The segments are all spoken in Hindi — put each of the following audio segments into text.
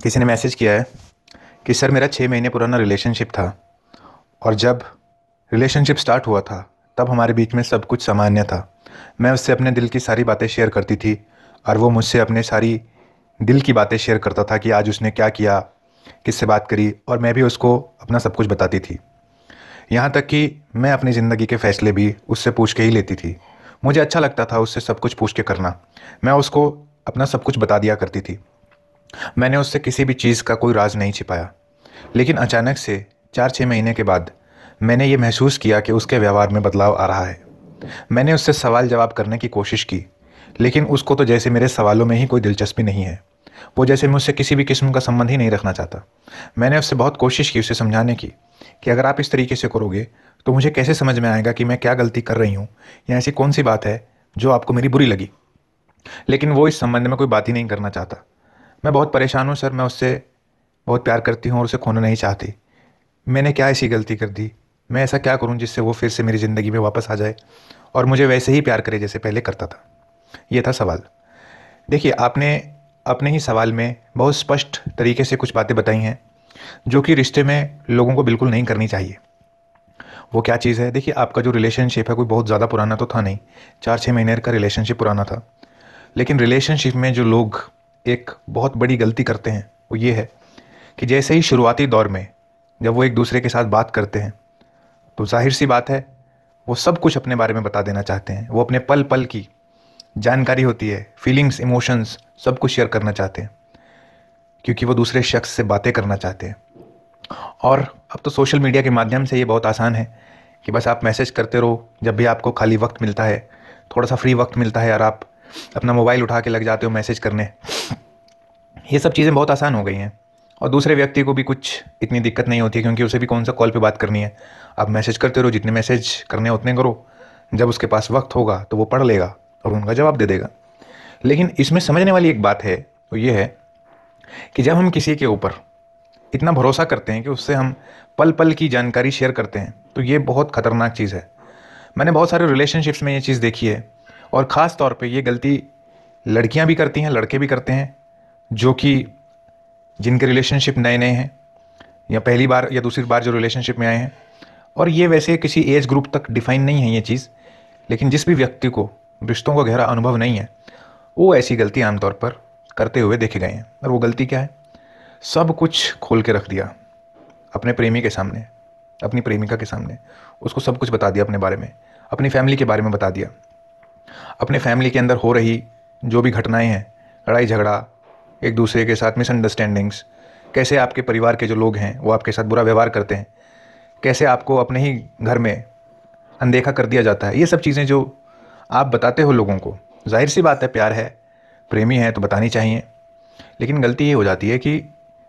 किसी ने मैसेज किया है कि सर मेरा 6 महीने पुराना रिलेशनशिप था और जब रिलेशनशिप स्टार्ट हुआ था तब हमारे बीच में सब कुछ सामान्य था। मैं उससे अपने दिल की सारी बातें शेयर करती थी और वो मुझसे अपने सारी दिल की बातें शेयर करता था कि आज उसने क्या किया, किससे बात करी, और मैं भी उसको अपना सब कुछ बताती थी। यहाँ तक कि मैं अपनी ज़िंदगी के फ़ैसले भी उससे पूछ के ही लेती थी। मुझे अच्छा लगता था उससे सब कुछ पूछ के करना। मैं उसको अपना सब कुछ बता दिया करती थी। मैंने उससे किसी भी चीज़ का कोई राज नहीं छिपाया। लेकिन अचानक से 4-6 महीने के बाद मैंने ये महसूस किया कि उसके व्यवहार में बदलाव आ रहा है। मैंने उससे सवाल जवाब करने की कोशिश की, लेकिन उसको तो जैसे मेरे सवालों में ही कोई दिलचस्पी नहीं है। वो जैसे मुझसे किसी भी किस्म का संबंध ही नहीं रखना चाहता। मैंने उससे बहुत कोशिश की उसे समझाने की कि अगर आप इस तरीके से करोगे तो मुझे कैसे समझ में आएगा कि मैं क्या गलती कर रही हूँ या ऐसी कौन सी बात है जो आपको मेरी बुरी लगी। लेकिन वो इस संबंध में कोई बात ही नहीं करना चाहता। मैं बहुत परेशान हूँ सर, मैं उससे बहुत प्यार करती हूँ और उसे खोना नहीं चाहती। मैंने क्या ऐसी गलती कर दी? मैं ऐसा क्या करूँ जिससे वो फिर से मेरी ज़िंदगी में वापस आ जाए और मुझे वैसे ही प्यार करे जैसे पहले करता था? ये था सवाल। देखिए, आपने अपने ही सवाल में बहुत स्पष्ट तरीके से कुछ बातें बताई हैं जो कि रिश्ते में लोगों को बिल्कुल नहीं करनी चाहिए। वो क्या चीज़ है? देखिए, आपका जो रिलेशनशिप है कोई बहुत ज़्यादा पुराना तो था नहीं। 4-6 महीने का रिलेशनशिप पुराना था। लेकिन रिलेशनशिप में जो लोग एक बहुत बड़ी गलती करते हैं वो ये है कि जैसे ही शुरुआती दौर में जब वो एक दूसरे के साथ बात करते हैं तो जाहिर सी बात है वो सब कुछ अपने बारे में बता देना चाहते हैं। वो अपने पल पल की जानकारी होती है, फीलिंग्स, इमोशंस, सब कुछ शेयर करना चाहते हैं क्योंकि वो दूसरे शख्स से बातें करना चाहते हैं। और अब तो सोशल मीडिया के माध्यम से ये बहुत आसान है कि बस आप मैसेज करते रहो जब भी आपको खाली वक्त मिलता है, थोड़ा सा फ्री वक्त मिलता है और आप अपना मोबाइल उठा के लग जाते हो मैसेज करने। ये सब चीज़ें बहुत आसान हो गई हैं और दूसरे व्यक्ति को भी कुछ इतनी दिक्कत नहीं होती है क्योंकि उसे भी कौन सा कॉल पे बात करनी है। आप मैसेज करते रहो, जितने मैसेज करने हैं उतने करो। जब उसके पास वक्त होगा तो वो पढ़ लेगा और उनका जवाब दे देगा। लेकिन इसमें समझने वाली एक बात है, वो ये है कि जब हम किसी के ऊपर इतना भरोसा करते हैं कि उससे हम पल पल की जानकारी शेयर करते हैं तो ये बहुत ख़तरनाक चीज़ है। मैंने बहुत सारे रिलेशनशिप्स में ये चीज़ देखी है और ख़ास तौर पे ये गलती लड़कियां भी करती हैं, लड़के भी करते हैं, जो कि जिनके रिलेशनशिप नए नए हैं या पहली बार या दूसरी बार जो रिलेशनशिप में आए हैं। और ये वैसे किसी एज ग्रुप तक डिफाइन नहीं है ये चीज़, लेकिन जिस भी व्यक्ति को रिश्तों का गहरा अनुभव नहीं है वो ऐसी गलती आमतौर पर करते हुए देखे गए हैं। और वो गलती क्या है? सब कुछ खोल के रख दिया अपने प्रेमी के सामने, अपनी प्रेमिका के सामने। उसको सब कुछ बता दिया अपने बारे में, अपनी फैमिली के बारे में बता दिया, अपने फैमिली के अंदर हो रही जो भी घटनाएं हैं, लड़ाई झगड़ा, एक दूसरे के साथ मिसअंडरस्टैंडिंग्स, कैसे आपके परिवार के जो लोग हैं वो आपके साथ बुरा व्यवहार करते हैं, कैसे आपको अपने ही घर में अनदेखा कर दिया जाता है। ये सब चीज़ें जो आप बताते हो लोगों को, जाहिर सी बात है प्यार है, प्रेमी है तो बतानी चाहिए। लेकिन गलती ये हो जाती है कि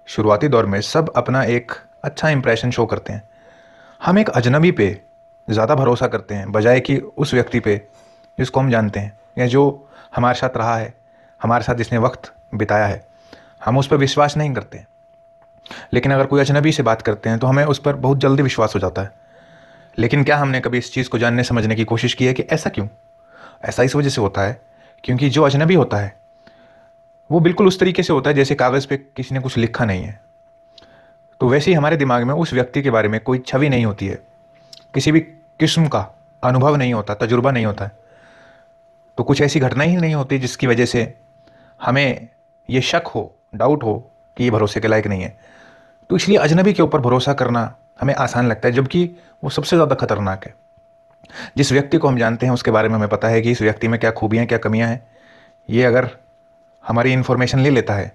शुरुआती दौर में सब अपना एक अच्छा इंप्रेशन शो करते हैं। हम एक अजनबी पे ज़्यादा भरोसा करते हैं बजाय कि उस व्यक्ति पे जिसको हम जानते हैं या जो हमारे साथ रहा है, हमारे साथ जिसने वक्त बिताया है। हम उस पर विश्वास नहीं करते। लेकिन अगर कोई अजनबी से बात करते हैं तो हमें उस पर बहुत जल्दी विश्वास हो जाता है। लेकिन क्या हमने कभी इस चीज़ को जानने समझने की कोशिश की है कि ऐसा क्यों? ऐसा इस वजह से होता है क्योंकि जो अजनबी होता है वो बिल्कुल उस तरीके से होता है जैसे कागज़ पे किसी ने कुछ लिखा नहीं है। तो वैसे ही हमारे दिमाग में उस व्यक्ति के बारे में कोई छवि नहीं होती है, किसी भी किस्म का अनुभव नहीं होता, तजुर्बा नहीं होता है। तो कुछ ऐसी घटनाएं ही नहीं होती जिसकी वजह से हमें ये शक हो, डाउट हो कि ये भरोसे के लायक नहीं है। तो इसलिए अजनबी के ऊपर भरोसा करना हमें आसान लगता है, जबकि वो सबसे ज़्यादा खतरनाक है। जिस व्यक्ति को हम जानते हैं उसके बारे में हमें पता है कि इस व्यक्ति में क्या खूबियाँ, क्या कमियाँ हैं। ये अगर हमारी इन्फॉर्मेशन ले लेता है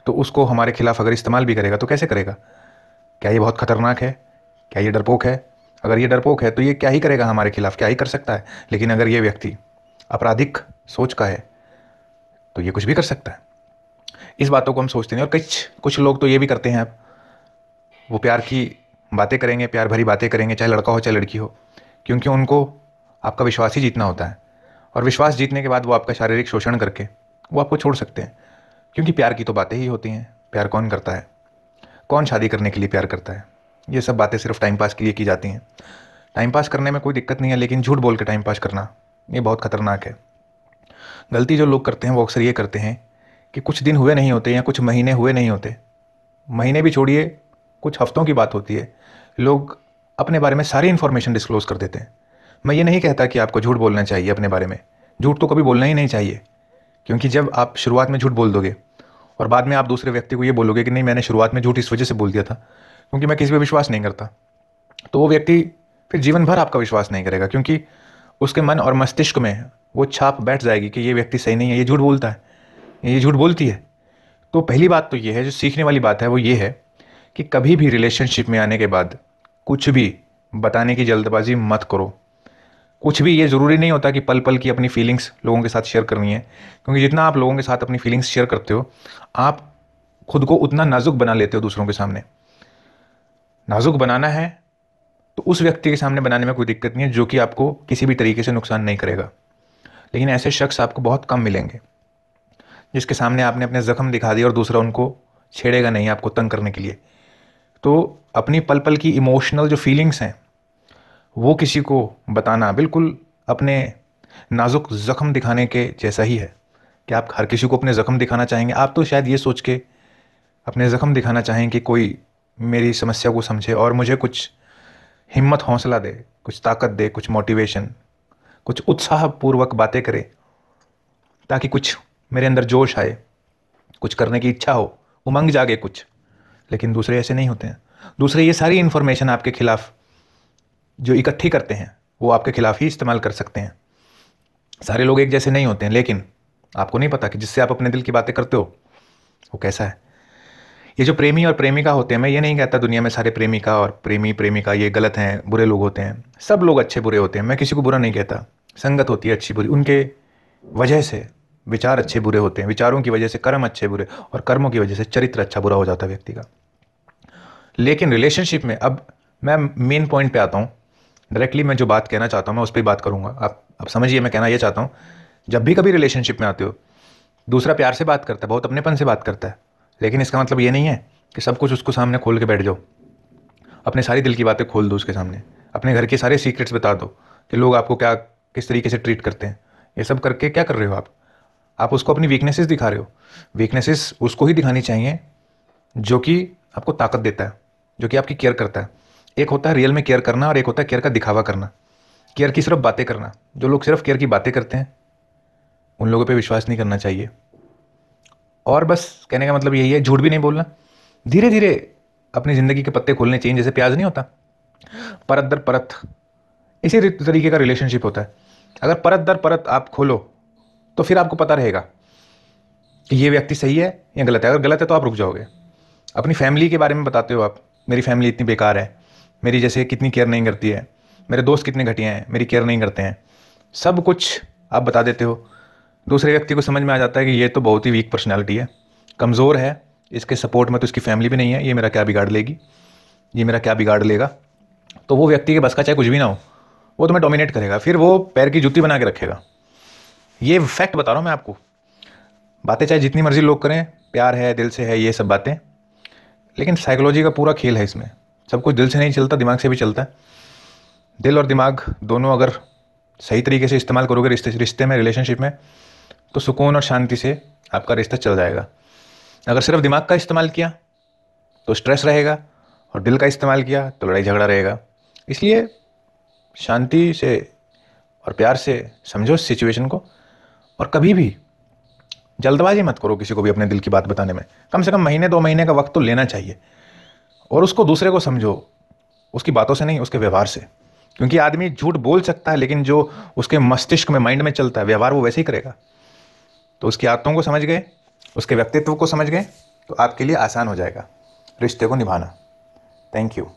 तो उसको हमारे खिलाफ अगर इस्तेमाल भी करेगा तो कैसे करेगा? क्या ये बहुत खतरनाक है? क्या ये डरपोक है? अगर ये डरपोक है तो ये क्या ही करेगा हमारे खिलाफ, क्या ही कर सकता है। लेकिन अगर ये व्यक्ति आपराधिक सोच का है तो ये कुछ भी कर सकता है। इस बातों को हम सोचते नहीं। और कुछ लोग तो ये भी करते हैं, अब वो प्यार की बातें करेंगे, प्यार भरी बातें करेंगे, चाहे लड़का हो चाहे लड़की हो, क्योंकि उनको आपका विश्वास ही जीतना होता है। और विश्वास जीतने के बाद वो आपका शारीरिक शोषण करके वो आपको छोड़ सकते हैं, क्योंकि प्यार की तो बातें ही होती हैं। प्यार कौन करता है? कौन शादी करने के लिए प्यार करता है? ये सब बातें सिर्फ टाइम पास के लिए की जाती हैं। टाइम पास करने में कोई दिक्कत नहीं है, लेकिन झूठ बोल के टाइम पास करना ये बहुत खतरनाक है। गलती जो लोग करते हैं वो अक्सर ये करते हैं कि कुछ दिन हुए नहीं होते या कुछ महीने हुए नहीं होते महीने भी छोड़िए, कुछ हफ्तों की बात होती है, लोग अपने बारे में सारी इन्फॉर्मेशन डिस्क्लोज कर देते हैं। मैं ये नहीं कहता कि आपको झूठ बोलना चाहिए अपने बारे में, झूठ तो कभी बोलना ही नहीं चाहिए, क्योंकि जब आप शुरुआत में झूठ बोल दोगे और बाद में आप दूसरे व्यक्ति को ये बोलोगे कि नहीं मैंने शुरुआत में झूठ इस वजह से बोल दिया था क्योंकि मैं किसी पे विश्वास नहीं करता, तो वो व्यक्ति फिर जीवन भर आपका विश्वास नहीं करेगा, क्योंकि उसके मन और मस्तिष्क में वो छाप बैठ जाएगी कि ये व्यक्ति सही नहीं है, ये झूठ बोलता है, ये झूठ बोलती है। तो पहली बात तो ये है, जो सीखने वाली बात है वो ये है कि कभी भी रिलेशनशिप में आने के बाद कुछ भी बताने की जल्दबाजी मत करो। कुछ भी, ये ज़रूरी नहीं होता कि पल पल की अपनी फीलिंग्स लोगों के साथ शेयर करनी है, क्योंकि जितना आप लोगों के साथ अपनी फीलिंग्स शेयर करते हो आप खुद को उतना नाजुक बना लेते हो दूसरों के सामने। नाजुक बनाना है तो उस व्यक्ति के सामने बनाने में कोई दिक्कत नहीं है जो कि आपको किसी भी तरीके से नुकसान नहीं करेगा, लेकिन ऐसे शख्स आपको बहुत कम मिलेंगे जिसके सामने आपने अपने ज़ख्म दिखा दिए और दूसरा उनको छेड़ेगा नहीं आपको तंग करने के लिए। तो अपनी पल पल की इमोशनल जो फीलिंग्स हैं वो किसी को बताना बिल्कुल अपने नाजुक ज़ख्म दिखाने के जैसा ही है कि आप हर किसी को अपने ज़ख्म दिखाना चाहेंगे। आप तो शायद ये सोच के अपने ज़ख्म दिखाना चाहें कि कोई मेरी समस्या को समझे और मुझे कुछ हिम्मत हौसला दे, कुछ ताकत दे, कुछ मोटिवेशन, कुछ उत्साहपूर्वक बातें करे ताकि कुछ मेरे अंदर जोश आए, कुछ करने की इच्छा हो, उमंग जागे कुछ। लेकिन दूसरे ऐसे नहीं होते हैं। दूसरे ये सारी इन्फॉर्मेशन आपके खिलाफ जो इकट्ठी करते हैं वो आपके खिलाफ ही इस्तेमाल कर सकते हैं। सारे लोग एक जैसे नहीं होते हैं, लेकिन आपको नहीं पता कि जिससे आप अपने दिल की बातें करते हो वो कैसा है। ये जो प्रेमी और प्रेमिका होते हैं, मैं ये नहीं कहता दुनिया में सारे प्रेमिका और प्रेमी प्रेमिका ये गलत हैं, बुरे लोग होते हैं। सब लोग अच्छे बुरे होते हैं, मैं किसी को बुरा नहीं कहता। संगत होती है अच्छी बुरी, उनके वजह से विचार अच्छे बुरे होते हैं, विचारों की वजह से कर्म अच्छे बुरे, और कर्मों की वजह से चरित्र अच्छा बुरा हो जाता है व्यक्ति का। लेकिन रिलेशनशिप में अब मैं मेन पॉइंट पे आता हूँ। डायरेक्टली मैं जो बात कहना चाहता हूँ मैं उस पर बात करूँगा। आप समझिए, मैं कहना ये चाहता हूँ, जब भी कभी रिलेशनशिप में आते हो दूसरा प्यार से बात करता है, बहुत अपनेपन से बात करता है, लेकिन इसका मतलब ये नहीं है कि सब कुछ उसको सामने खोल के बैठ जाओ। अपने सारी दिल की बातें खोल दो उसके सामने, अपने घर के सारे सीक्रेट्स बता दो कि लोग आपको क्या किस तरीके से ट्रीट करते हैं। ये सब करके क्या कर रहे हो आप उसको अपनी वीकनेसेस दिखा रहे हो। वीकनेसेस उसको ही दिखानी चाहिए जो कि आपको ताकत देता है, जो कि आपकी केयर करता है। एक होता है रियल में केयर करना और एक होता है केयर का दिखावा करना, केयर की सिर्फ बातें करना। जो लोग सिर्फ केयर की बातें करते हैं उन लोगों पे विश्वास नहीं करना चाहिए। और बस कहने का मतलब यही है, झूठ भी नहीं बोलना, धीरे धीरे अपनी ज़िंदगी के पत्ते खोलने चाहिए। जैसे प्याज नहीं होता, परत दर परत, इसी तरीके का रिलेशनशिप होता है। अगर परत दर परत आप खोलो तो फिर आपको पता रहेगा कि ये व्यक्ति सही है या गलत है। अगर गलत है तो आप रुक जाओगे। अपनी फैमिली के बारे में बताते हो आप, मेरी फैमिली इतनी बेकार है, मेरी जैसे कितनी केयर नहीं करती है, मेरे दोस्त कितने घटिया हैं, मेरी केयर नहीं करते हैं, सब कुछ आप बता देते हो। दूसरे व्यक्ति को समझ में आ जाता है कि ये तो बहुत ही वीक पर्सनैलिटी है, कमज़ोर है, इसके सपोर्ट में तो इसकी फैमिली भी नहीं है, ये मेरा क्या बिगाड़ लेगी, ये मेरा क्या बिगाड़ लेगा। तो वो व्यक्ति के बस का चाहे कुछ भी ना हो, वो तुम्हें डोमिनेट करेगा, फिर वो पैर की जूती बना के रखेगा। ये फैक्ट बता रहा हूँ मैं आपको। बातें चाहे जितनी मर्जी लोग करें, प्यार है, दिल से है, ये सब बातें, लेकिन साइकोलॉजी का पूरा खेल है इसमें। सब कुछ दिल से नहीं चलता, दिमाग से भी चलता है। दिल और दिमाग दोनों अगर सही तरीके से इस्तेमाल करोगे रिश्ते में, रिलेशनशिप में, तो सुकून और शांति से आपका रिश्ता चल जाएगा। अगर सिर्फ दिमाग का इस्तेमाल किया तो स्ट्रेस रहेगा, और दिल का इस्तेमाल किया तो लड़ाई झगड़ा रहेगा। इसलिए शांति से और प्यार से समझो सिचुएशन को, और कभी भी जल्दबाजी मत करो किसी को भी अपने दिल की बात बताने में। कम से कम महीने 2 महीने का वक्त तो लेना चाहिए, और उसको दूसरे को समझो, उसकी बातों से नहीं, उसके व्यवहार से। क्योंकि आदमी झूठ बोल सकता है, लेकिन जो उसके मस्तिष्क में, माइंड में चलता है, व्यवहार वो वैसे ही करेगा। तो उसकी आदतों को समझ गए, उसके व्यक्तित्व को समझ गए, तो आपके लिए आसान हो जाएगा रिश्ते को निभाना। Thank you.